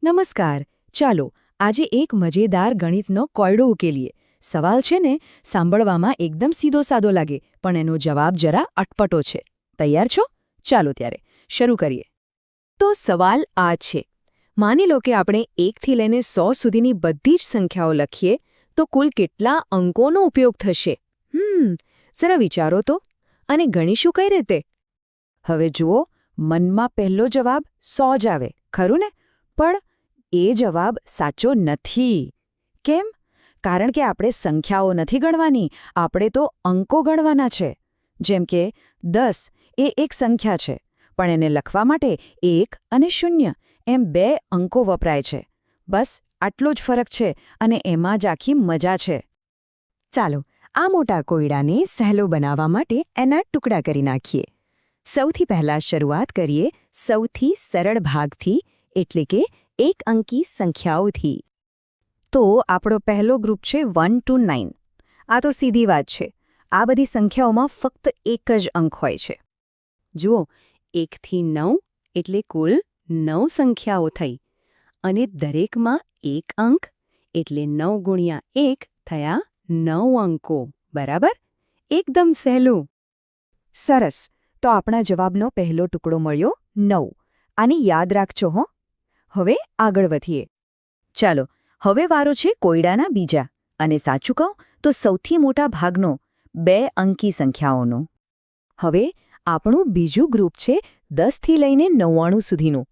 નમસ્કાર. ચાલો આજે એક મજેદાર ગણિતનો કોયડો ઉકેલીએ. સવાલ છે ને, સાંભળવામાં એકદમ સીધો સાદો લાગે, પણ એનો જવાબ જરા અટપટો છે. તૈયાર છો? ચાલો ત્યારે શરૂ કરીએ. તો સવાલ આ છે. માની લો કે આપણે 1થી લઈને 100 સુધીની બધી જ સંખ્યાઓ લખીએ તો કુલ કેટલા અંકોનો ઉપયોગ થશે? જરા વિચારો તો. અને ગણીશું કઈ રીતે? હવે જુઓ, મનમાં પહેલો જવાબ 100 જ આવે, ખરું ને? પણ એ જવાબ સાચો નથી. કેમ? કારણ કે આપણે સંખ્યાઓ નથી ગણવાની, આપણે તો અંકો ગણવાના છે. જેમ કે 10 એ એક સંખ્યા છે, પણ એને લખવા માટે 1 અને 0 એમ 2 અંકો વપરાય છે. બસ આટલો જ ફરક છે અને એમાં જ આખી મજા છે. ચાલો આ મોટા કોયડાને સહેલો બનાવવા માટે એના ટુકડા કરી નાખીએ. સૌથી પહેલાં શરૂઆત કરીએ સૌથી સરળ ભાગથી, એટલે કે એક અંકી સંખ્યાઓથી. તો આપણો પહેલો ગ્રુપ છે 1 to 9. આ તો સીધી વાત છે. આ બધી સંખ્યાઓમાં ફક્ત એક જ અંક હોય છે. જુઓ, 1 થી 9 એટલે કુલ 9 સંખ્યાઓ થઈ, અને દરેકમાં એક અંક એટલે 9 ગુણ્યા 1 થયા 9 અંકો, બરાબર? એકદમ સહેલું. સરસ. તો આપણા જવાબનો પહેલો ટુકડો મળ્યો 9. આને યાદ રાખજો હો. હવે આગળ વધીએ. ચાલો હવે વારો છે કોયડાના બીજા, અને સાચું કહું તો સૌથી મોટા ભાગનો, 2 અંકી સંખ્યાઓનો. હવે આપણું બીજું ગ્રુપ છે 10 થી લઈને 99 સુધીનું.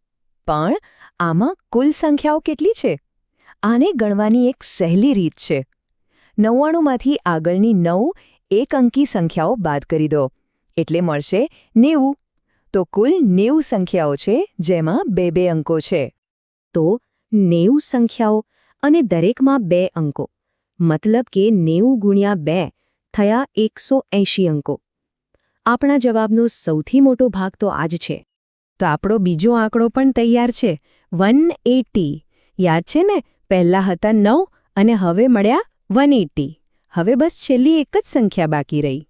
પણ આમાં કુલ સંખ્યાઓ કેટલી છે? આને ગણવાની એક સહેલી રીત છે. 99માંથી આગળની 9 એક અંકી સંખ્યાઓ બાદ કરી દો, એટલે મળશે 90. તો કુલ 90 સંખ્યાઓ છે, જેમાં 2 અંકો છે. તો 90 સંખ્યાઓ અને દરેકમાં 2 અંકો, મતલબ કે 90 ગુણ્યા 2 થયા 180 અંકો. આપણા જવાબનો સૌથી મોટો ભાગ તો આ જ છે. તો આપણો બીજો આંકડો પણ તૈયાર છે, 180. યાદ છે ને, પહેલા હતા 9 અને હવે મળ્યા 180. હવે બસ છેલ્લી એક જ સંખ્યા બાકી રહી.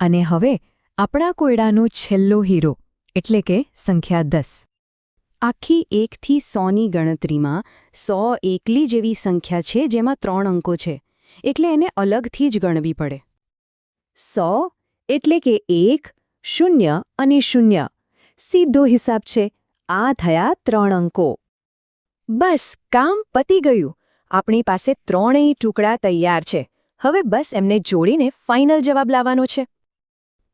અને હવે આપણા કોયડાનો છેલ્લો હીરો, એટલે કે સંખ્યા 10. આખી 1 થી 100ની ગણતરીમાં 100 એકલી જેવી સંખ્યા છે જેમાં 3 અંકો છે, એટલે એને અલગથી જ ગણવી પડે. 100 એટલે કે 1, 0 અને 0. સીધો હિસાબ છે. આ થયા 3 અંકો. બસ કામ પતી ગયું. આપણી પાસે 3 ટુકડા તૈયાર છે. હવે બસ એમને જોડીને ફાઇનલ જવાબ લાવવાનો છે.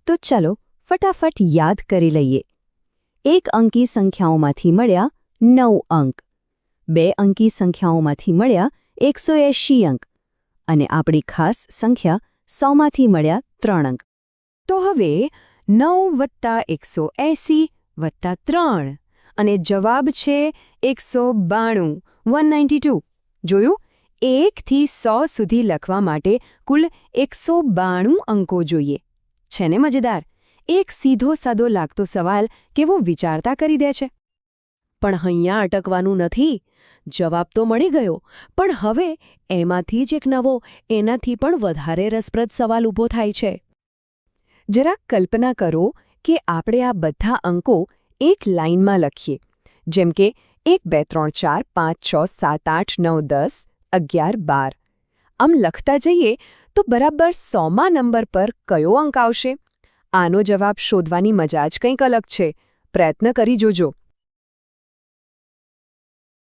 તો ચાલો ફટાફટ યાદ કરી લઈએ. એક અંકી સંખ્યાઓમાંથી મળ્યા 9 અંક, 2 અંકી સંખ્યાઓમાંથી મળ્યા 180 અંક, અને આપણી ખાસ સંખ્યા 100માંથી મળ્યા 3 અંક. તો હવે 9 + 180 + 3, અને જવાબ છે 192, 192. જોયું? 1 થી 100 સુધી લખવા માટે કુલ 192 અંકો જોઈએ. છે ને મજેદાર? એક સીધો સાદો લાગતો સવાલ કેવો વિચારતા કરી દે છે. પણ અહીંયા અટકવાનું નથી. જવાબ તો મળી ગયો, પણ હવે એમાંથી જ એક નવો, એનાથી પણ વધારે રસપ્રદ સવાલ ઊભો થાય છે. જરા કલ્પના કરો કે આપણે આ બધા અંકો એક લાઇનમાં લખીએ, જેમ કે 1 2 3 4 5 6 7 8 9 10 11 12. આમ લખતા જઈએ તો બરાબર 100મા નંબર પર કયો અંક આવશે? આનો જવાબ શોધવાની મજા જ કંઈક અલગ છે. પ્રયત્ન કરી જોજો.